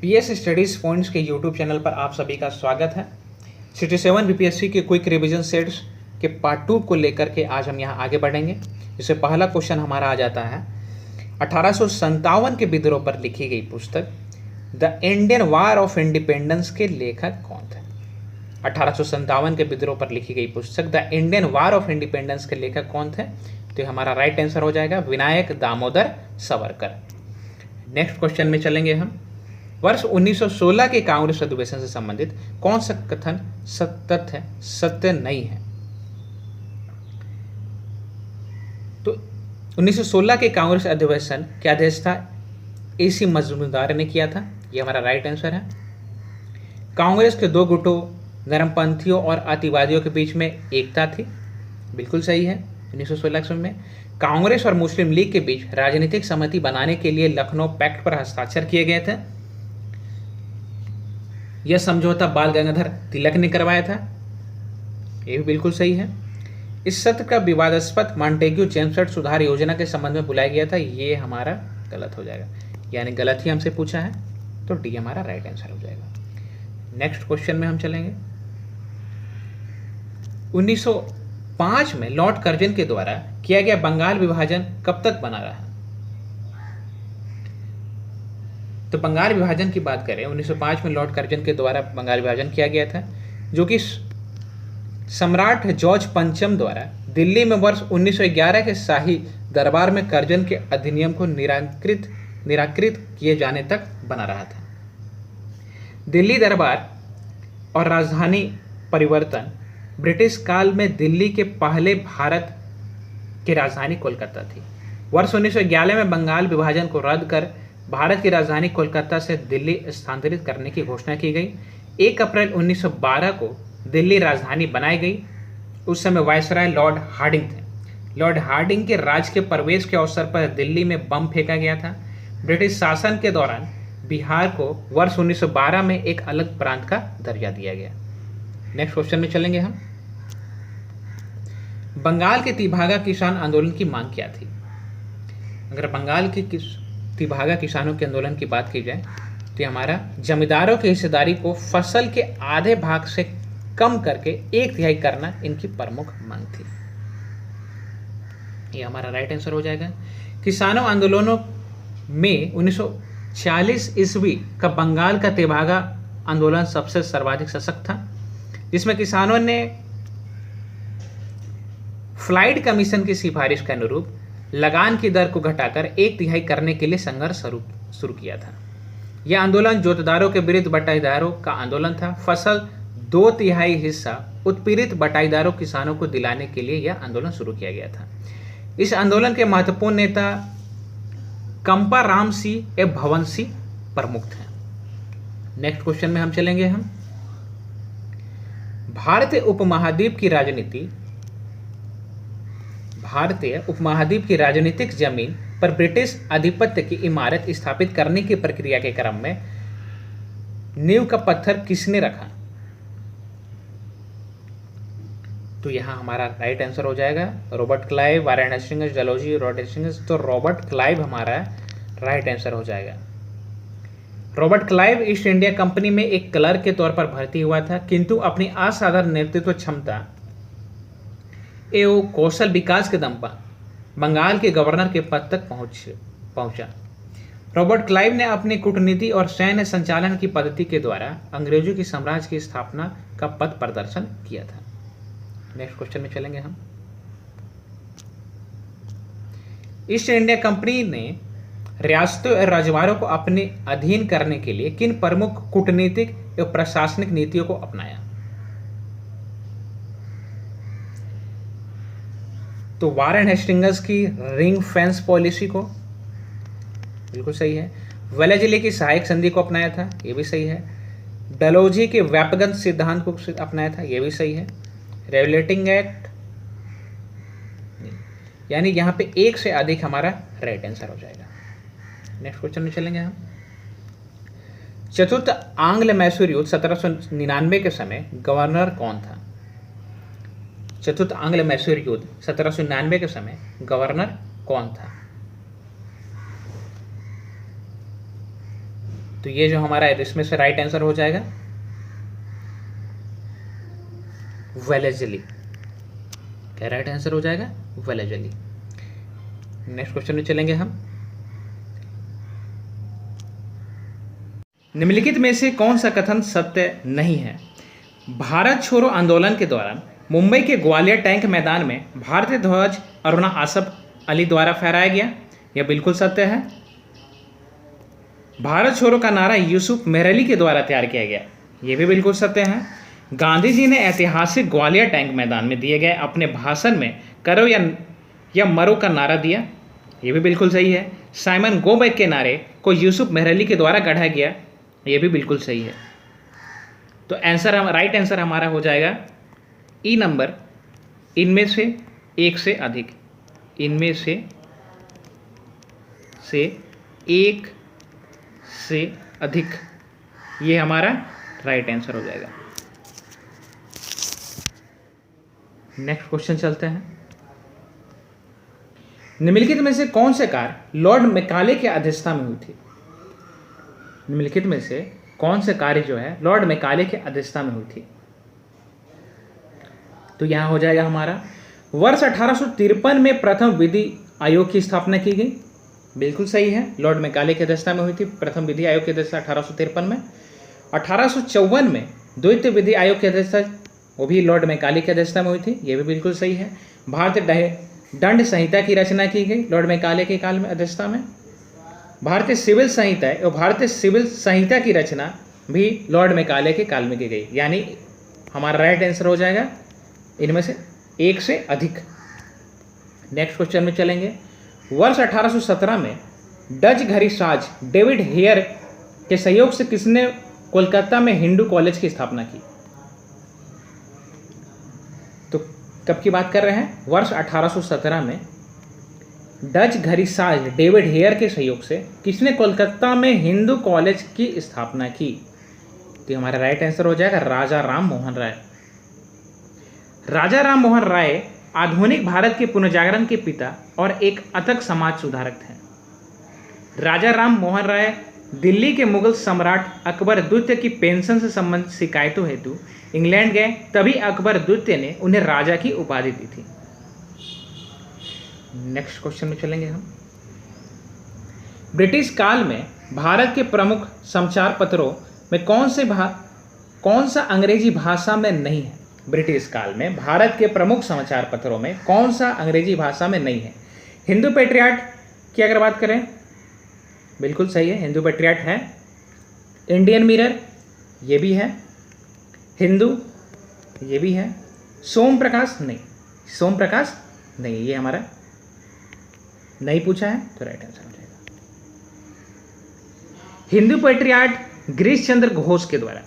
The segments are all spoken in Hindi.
पीएस स्टडीज पॉइंट्स के यूट्यूब चैनल पर आप सभी का स्वागत है। 67 बीपीएससी के क्विक रिवीजन सेट्स के पार्ट 2 को लेकर के आज हम यहाँ आगे बढ़ेंगे। इससे पहला क्वेश्चन हमारा आ जाता है 1857 के विद्रोह पर लिखी गई पुस्तक the Indian war of independence के लेखक कौन थे। 1857 के विद्रोह पर लिखी गई पुस्तक the Indian war of independence के लेखक कौन थे, तो हमारा राइट आंसर हो जाएगा विनायक दामोदर सावरकर। नेक्स्ट क्वेश्चन में चलेंगे हम। वर्ष 1916 के कांग्रेस अधिवेशन से संबंधित कौन सा कथन सत्य नहीं है। तो 1916 के कांग्रेस अधिवेशन के अध्यक्ष था AC मजूमदार ने किया था, यह हमारा राइट आंसर है। कांग्रेस के दो गुटों नरमपंथियों और अतिवादियों के बीच में एकता थी, बिल्कुल सही है। 1916 में कांग्रेस और मुस्लिम लीग के बीच राजनीतिक सहमति बनाने के लिए लखनऊ पैक्ट पर हस्ताक्षर किए गए थे। यह समझौता बाल गंगाधर तिलक ने करवाया था, यह भी बिल्कुल सही है। इस सत्र का विवादास्पद मॉन्टेग्यू चेम्सफोर्ड सुधार योजना के संबंध में बुलाया गया था, यह हमारा गलत हो जाएगा, यानी गलत ही हमसे पूछा है, तो डी हमारा राइट आंसर हो जाएगा। नेक्स्ट क्वेश्चन में हम चलेंगे। 1905 में लॉर्ड कर्जन के द्वारा किया गया बंगाल विभाजन कब तक बना रहा। तो बंगाल विभाजन की बात करें, 1905 में लॉर्ड कर्जन के द्वारा बंगाल विभाजन किया गया था, जो कि सम्राट जॉर्ज पंचम द्वारा दिल्ली में वर्ष 1911 के शाही दरबार में कर्जन के अधिनियम को निराकृत किए जाने तक बना रहा था। दिल्ली दरबार और राजधानी परिवर्तन ब्रिटिश काल में दिल्ली के पहले भारत की राजधानी कोलकाता थी। वर्ष 1911 में बंगाल विभाजन को रद्द कर भारत की राजधानी कोलकाता से दिल्ली स्थानांतरित करने की घोषणा की गई। 1 अप्रैल 1912 को दिल्ली राजधानी बनाई गई। उस समय वायसराय लॉर्ड हार्डिंग थे। लॉर्ड हार्डिंग के राज के प्रवेश के अवसर पर दिल्ली में बम फेंका गया था। ब्रिटिश शासन के दौरान बिहार को वर्ष 1912 में एक अलग प्रांत का दर्जा दिया गया। नेक्स्ट क्वेश्चन में चलेंगे हम। बंगाल के तिभागा किसान आंदोलन की मांग क्या थी। अगर बंगाल के तिभागा किसानों के आंदोलन की बात की जाए तो हमारा जमींदारों की हिस्सेदारी को फसल के आधे भाग से कम करके 1/3 करना इनकी प्रमुख मांग थी, ये हमारा राइट आंसर हो जाएगा। किसानों आंदोलनों में 1940 ईस्वी का बंगाल का तिभागा आंदोलन सबसे सर्वाधिक सशक्त था, जिसमें किसानों ने फ्लाइट कमीशन की सिफारिश के अनुरूप लगान की दर को घटाकर 1/3 करने के लिए संघर्ष शुरू किया था। यह आंदोलन जोतदारों के विरुद्ध बटाईदारों का आंदोलन था। फसल 2/3 हिस्सा उत्पीड़ित बटाईदारों किसानों को दिलाने के लिए यह आंदोलन शुरू किया गया था। इस आंदोलन के महत्वपूर्ण नेता कंपा राम सिंह एवं भवन सिंह प्रमुख थे। नेक्स्ट क्वेश्चन में हम चलेंगे हम। भारतीय उपमहाद्वीप की राजनीतिक जमीन पर ब्रिटिश आधिपत्य की इमारत स्थापित करने की प्रक्रिया के क्रम में नींव का पत्थर किसने रखा। तो यहां हमारा राइट आंसर हो जाएगा Robert Clive, Warren Hastings, Dalhousie, Lord Hastings. तो रॉबर्ट क्लाइव हमारा राइट आंसर हो जाएगा। Robert Clive east India company में एक क्लर्क के तौर पर भर्ती हुआ था, किंतु अपनी असाधारण नेतृत्व क्षमता एवं कौशल विकास के दम पर बंगाल के गवर्नर के पद तक पहुंचा। रॉबर्ट क्लाइव ने अपनी कूटनीति और सैन्य संचालन की पद्धति के द्वारा अंग्रेजों की साम्राज्य की स्थापना का पथ प्रदर्शन किया था। नेक्स्ट क्वेश्चन में चलेंगे हम। ईस्ट इंडिया कंपनी ने रियासतों और रजवाड़ों को अपने अधीन करने के लिए किन प्रमुख कूटनीतिक एवं प्रशासनिक नीतियों को अपनाया। तो वारेन हेस्टिंग्स की रिंग फेंस पॉलिसी को, बिल्कुल सही है। वेलेस्ली की सहायक संधि को अपनाया था, यह भी सही है। डलहौजी के व्यापक सिद्धांत को अपनाया था, यह भी सही है। रेगुलेटिंग एक्ट, यानी यहां पे एक से अधिक हमारा राइट आंसर हो जाएगा। नेक्स्ट क्वेश्चन में चलेंगे हम। चतुर्थ आंग्ल मैसूर युद्ध 1799 के समय गवर्नर कौन था। चतुर्थ आंग्ल मैसूर युद्ध 1799 के समय गवर्नर कौन था। तो ये जो हमारा इसमें से राइट आंसर हो जाएगा वेलेजली। क्या राइट आंसर हो जाएगा? वेलेजली। नेक्स्ट क्वेश्चन में चलेंगे हम। निम्नलिखित में से कौन सा कथन सत्य नहीं है? भारत छोड़ो आंदोलन के दौरान मुंबई के ग्वालियर टैंक मैदान में भारतीय ध्वज अरुणा आसफ अली द्वारा फहराया गया। यह बिल्कुल सत्य है। भारत छोड़ो का नारा यूसुफ मेहरली के द्वारा तैयार किया गया। यह भी बिल्कुल सत्य है। गांधी जी ने ऐतिहासिक ग्वालियर टैंक मैदान में दिए गए अपने भाषण में करो या मरो का नारा दिया। यह भी बिल्कुल सही है। साइमन गो बैक के नारे को यूसुफ मेहरली के द्वारा गढ़ा गया। यह भी बिल्कुल सही है। तो राइट आंसर हमारा हो जाएगा ई नंबर, इनमें से एक से अधिक। इनमें से एक से अधिक, ये हमारा राइट आंसर हो जाएगा। नेक्स्ट क्वेश्चन चलते हैं। निम्नलिखित में से कौन से कार्य लॉर्ड मैकाले के अध्यक्षता में हुई थी? निम्नलिखित में से कौन से कार्य जो है लॉर्ड मैकाले के अध्यक्षता में हुई थी? तो यहां हो जाएगा हमारा वर्ष 1853 में प्रथम विधि आयोग की स्थापना की गई। बिल्कुल सही है। लॉर्ड मैकाले की अध्यक्षता में हुई थी प्रथम विधि आयोग की अध्यक्षता 1853 में। 1854 में द्वितीय विधि आयोग की अध्यक्षता, वो भी लॉर्ड मैकाले की अध्यक्षता में हुई थी। ये भी बिल्कुल सही है। भारतीय दंड संहिता की रचना की गई लॉर्ड मैकाले के काल में अध्यक्षता में। भारतीय सिविल संहिता और भारतीय सिविल संहिता की रचना भी लॉर्ड मैकाले के काल में की गई। यानी हमारा राइट आंसर हो जाएगा इनमें से एक से अधिक। नेक्स्ट क्वेश्चन में चलेंगे। वर्ष 1817 में डच घड़ीसाज डेविड हेयर के सहयोग से किसने कोलकाता में हिंदू कॉलेज की स्थापना की? तो कब की बात कर रहे हैं? वर्ष 1817 में डच घड़ीसाज डेविड हेयर के सहयोग से किसने कोलकाता में हिंदू कॉलेज की स्थापना की? तो हमारा राइट आंसर हो जाएगा राजा राम मोहन राय। राजा राम मोहन राय आधुनिक भारत के पुनर्जागरण के पिता और एक अथक समाज सुधारक थे। राजा राम मोहन राय दिल्ली के मुगल सम्राट अकबर द्वितीय की पेंशन से संबंधित शिकायतों हेतु इंग्लैंड गए। तभी अकबर द्वितीय ने उन्हें राजा की उपाधि दी थी। नेक्स्ट क्वेश्चन में चलेंगे हम। ब्रिटिश काल में भारत के प्रमुख समाचार पत्रों में कौन सा अंग्रेजी भाषा में नहीं है? ब्रिटिश काल में भारत के प्रमुख समाचार पत्रों में कौन सा अंग्रेजी भाषा में नहीं है? हिंदू पेट्रियाट की अगर बात करें, बिल्कुल सही है, हिंदू पेट्रियाट है। इंडियन मिरर, ये भी है। हिंदू, ये भी है। सोम प्रकाश नहीं, सोम प्रकाश नहीं, ये हमारा नहीं पूछा है, तो राइट आंसर हो जाएगा। हिंदू पेट्रियाट गिरीश चंद्र घोष के द्वारा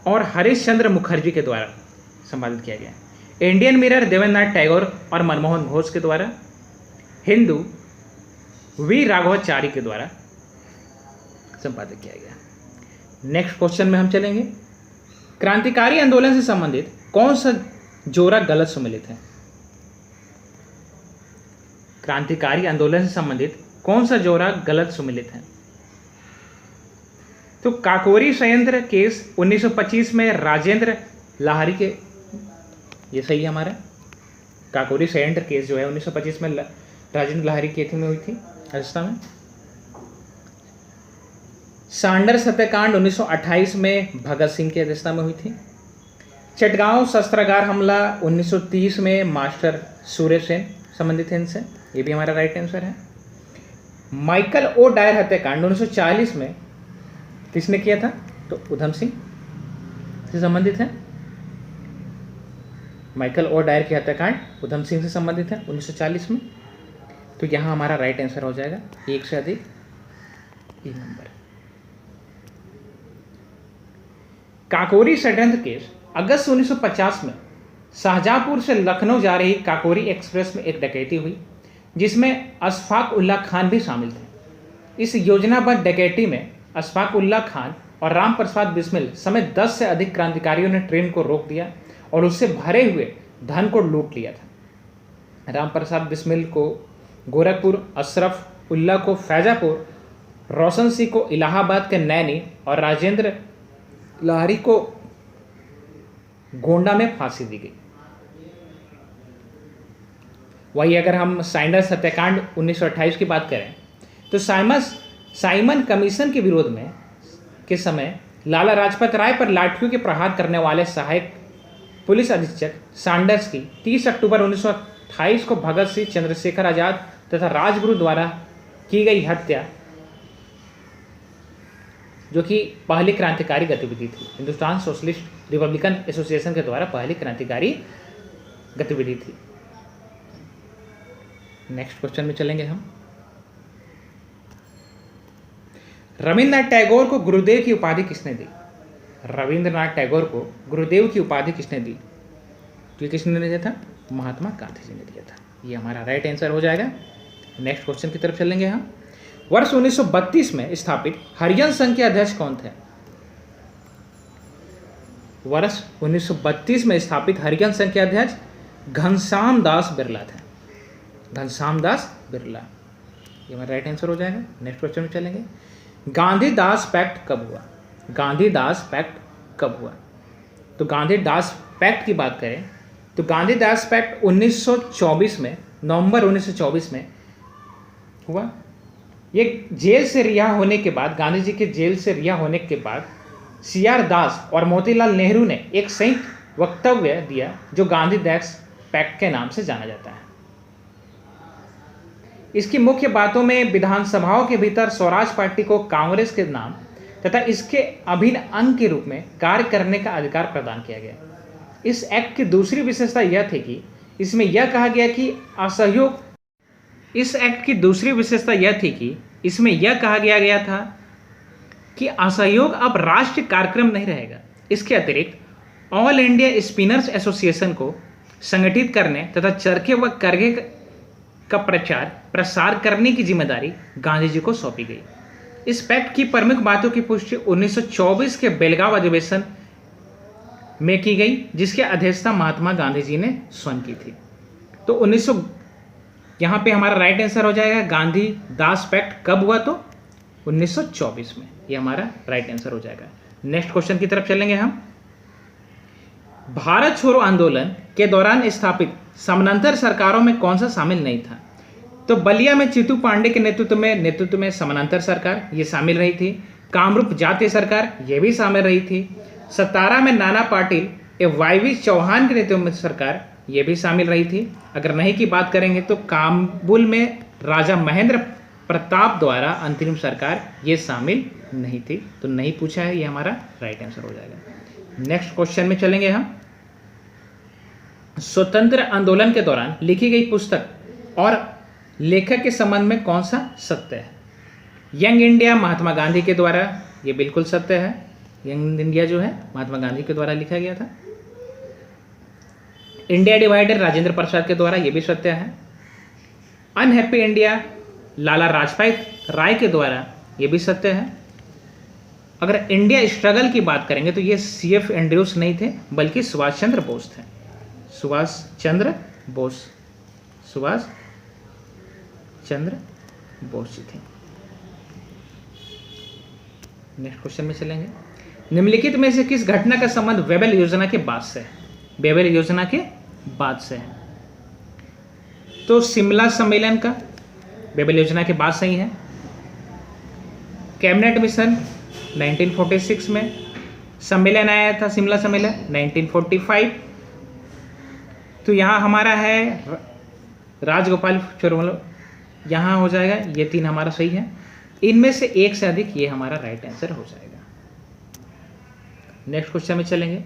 और हरीश चंद्र मुखर्जी के द्वारा संपादित किया गया। इंडियन मिरर देवेंद्रनाथ टैगोर और मनमोहन घोष के द्वारा। हिंदू वी राघवाचारी के द्वारा संपादित किया गया। नेक्स्ट क्वेश्चन में हम चलेंगे। क्रांतिकारी आंदोलन से संबंधित कौन सा जोरा गलत सुमेलित है? क्रांतिकारी आंदोलन से संबंधित कौन सा जोरा गलत सुमेलित है? तो काकोरी संयंत्र केस 1925 में राजेंद्र लाहिरी के, ये सही है हमारा। काकोरी संयंत्र केस जो है 1925 में राजेंद्र लाहिरी के में हुई थी राजस्थान में। सांडर सत्याकांड 1928 में भगत सिंह की अध्यक्षता में हुई थी। चटगांव शस्त्रागार हमला 1930 में मास्टर सूर्य सेन संबंधित है इनसे, ये भी हमारा राइट आंसर है। माइकल ओ डायर हत्याकांड 1940 में किसने किया था? तो उधम सिंह से संबंधित है। माइकल ओ डायर की हत्याकांड उधम सिंह से संबंधित है 1940 में। तो यहां हमारा राइट आंसर हो जाएगा एक से अधिक, ई नंबर। काकोरी षड्यंत्र केस अगस्त 1950 में शाहजहांपुर से लखनऊ जा रही काकोरी एक्सप्रेस में एक डकैती हुई जिसमें अशफाक उल्लाह खान भी शामिल थे। इस योजनाबद्ध डकैती में अशफाक उल्लाह खान और राम प्रसाद बिस्मिल समेत 10 से अधिक क्रांतिकारियों ने ट्रेन को रोक दिया और उससे भरे हुए धन को लूट लिया था। राम प्रसाद बिस्मिल को गोरखपुर, अशरफ उल्लाह को फैजापुर रोशन सिंह को इलाहाबाद के नैनी और राजेंद्र लाहरी को गोंडा में फांसी दी गई। वही अगर हम साइंडर्स हत्याकांड 1928 की बात करें तो साइमन कमीशन के विरोध में के समय लाला लाजपत राय पर लाठियों के प्रहार करने वाले सहायक पुलिस अधीक्षक सैंडर्स की 30 अक्टूबर 1928 को भगत सिंह, चंद्रशेखर आजाद तथा राजगुरु द्वारा की गई हत्या, जो कि पहली क्रांतिकारी गतिविधि थी, हिंदुस्तान सोशलिस्ट रिपब्लिकन एसोसिएशन के द्वारा पहली क्रांतिकारी गतिविधि थी। नेक्स्ट क्वेश्चन में चलेंगे हम। रविंद्रनाथ टैगोर को गुरुदेव की उपाधि किसने दी? रविंद्रनाथ टैगोर को गुरुदेव की उपाधि किसने दी? तो ये किसने दिया था? महात्मा गांधी जी ने दिया था। ये हमारा राइट आंसर हो जाएगा। नेक्स्ट क्वेश्चन की तरफ चलेंगे हम। वर्ष 1932 में स्थापित हरिजन संघ के अध्यक्ष कौन थे? वर्ष 1932 में स्थापित हरिजन संघ के अध्यक्ष घनश्याम दास बिरला थे। घनश्याम दास बिरला, ये हमारा राइट आंसर हो जाएगा। नेक्स्ट क्वेश्चन में चलेंगे। गांधी-दास पैक्ट कब हुआ? गांधी-दास पैक्ट कब हुआ? तो गांधी-दास पैक्ट की बात करें तो गांधी-दास पैक्ट 1924 में, नवंबर 1924 में हुआ। ये जेल से रिहा होने के बाद, गांधी जी के जेल से रिहा होने के बाद CR दास और मोतीलाल नेहरू ने एक संयुक्त वक्तव्य दिया जो गांधी-दास पैक्ट के नाम से जाना जाता है। इसकी मुख्य बातों में विधानसभाओं के भीतर स्वराज पार्टी को कांग्रेस के नाम तथा इसके अभिन्न अंग के रूप में कार्य करने का अधिकार प्रदान किया गया। इस एक्ट की दूसरी विशेषता यह थी कि इसमें यह कहा गया कि असहयोग इस एक्ट की दूसरी विशेषता यह थी कि इसमें यह कहा गया था कि असहयोग अब राष्ट्रीय कार्यक्रम नहीं रहेगा। इसके अतिरिक्त ऑल इंडिया स्पिनर्स एसोसिएशन को संगठित करने तथा चरखे व करघे का प्रचार प्रसार करने की जिम्मेदारी गांधी जी को सौंपी गई। इस पैक्ट की प्रमुख बातों की पुष्टि 1924 के बेलगांव अधिवेशन में की गई, जिसकी अध्यक्षता महात्मा गांधी जी ने स्वयं की थी। तो यहाँ पे हमारा राइट आंसर हो जाएगा गांधी दास पैक्ट कब हुआ? तो 1924 में, ये हमारा राइट आंसर हो जाएगा। नेक्स्ट क्वेश्चन की तरफ चलेंगे हम। भारत छोड़ो आंदोलन के दौरान स्थापित समानांतर सरकारों में कौन सा शामिल नहीं था? तो बलिया में चित्तू पांडे के नेतृत्व में समानांतर सरकार ये शामिल रही थी। कामरूप जातीय सरकार ये भी शामिल रही थी। सतारा में नाना पाटिल एवं वाईवी चौहान के नेतृत्व में सरकार ये भी शामिल रही थी। अगर नहीं की बात करेंगे तो काबुल में राजा महेंद्र प्रताप द्वारा अंतरिम सरकार ये शामिल नहीं थी। तो नहीं पूछा है, ये हमारा राइट आंसर हो जाएगा। नेक्स्ट क्वेश्चन में चलेंगे हम। स्वतंत्र आंदोलन के दौरान लिखी गई पुस्तक और लेखक के संबंध में कौन सा सत्य है? यंग इंडिया महात्मा गांधी के द्वारा, ये बिल्कुल सत्य है। यंग इंडिया जो है महात्मा गांधी के द्वारा लिखा गया था। इंडिया डिवाइडेड राजेंद्र प्रसाद के द्वारा, ये भी सत्य है। अनहैप्पी इंडिया लाला लाजपत राय के द्वारा, ये भी सत्य है। अगर इंडिया स्ट्रगल की बात करेंगे तो ये CF एंड्रयूस नहीं थे बल्कि सुभाष चंद्र बोस थे। सुभाष चंद्र बोस जी थे। नेक्स्ट क्वेश्चन में चलेंगे। निम्नलिखित में से किस घटना का संबंध वेबल योजना के बाद से है? वेबल योजना के बाद से है। तो शिमला सम्मेलन का वेबल योजना के बाद से ही है। कैबिनेट मिशन 1946 में, सम्मेलन आया था शिमला सम्मेलन 1945। तो यहाँ हमारा है राजगोपाल चोरमल, यहाँ हो जाएगा। ये 3 हमारा सही है। इनमें से एक से अधिक, ये हमारा राइट आंसर हो जाएगा। नेक्स्ट क्वेश्चन में चलेंगे।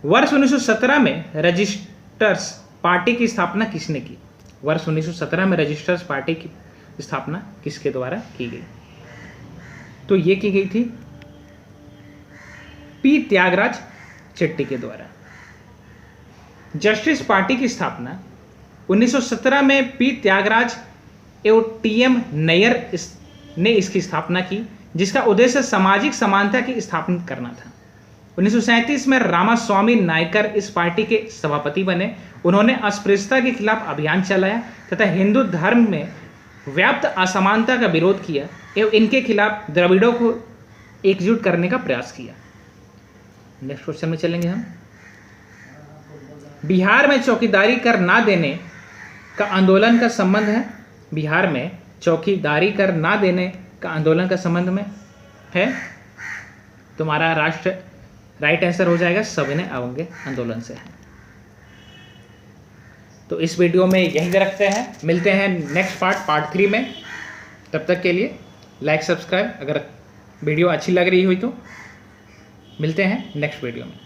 वर्ष 1917 में रजिस्टर्स पार्टी की स्थापना किसने की? वर्ष 1917 में रजिस्टर्स पार्टी की स्थापना किसके द्वारा की गई? तो ये की गई थी P त्यागराज चेट्टी के द्वारा। जस्टिस पार्टी की स्थापना 1917 में P त्यागराज एवं TM नैयर ने इसकी स्थापना की, जिसका उद्देश्य सामाजिक समानता की स्थापना करना था। 1937 में रामास्वामी नायकर इस पार्टी के सभापति बने। उन्होंने अस्पृश्यता के खिलाफ अभियान चलाया तथा हिंदू धर्म में व्याप्त असमानता का विरोध किया एवं इनके खिलाफ द्रविड़ों को एकजुट करने का प्रयास किया। नेक्स्ट क्वेश्चन में चलेंगे हम। बिहार में चौकीदारी कर ना देने का आंदोलन का संबंध है, बिहार में चौकीदारी कर ना देने का आंदोलन का संबंध में है, तुम्हारा राइट आंसर हो जाएगा सविनय अवज्ञा आंदोलन से है। तो इस वीडियो में यहीं रखते हैं, मिलते हैं नेक्स्ट पार्ट 3 में। तब तक के लिए लाइक सब्सक्राइब, अगर वीडियो अच्छी लग रही हुई तो मिलते हैं नेक्स्ट वीडियो में।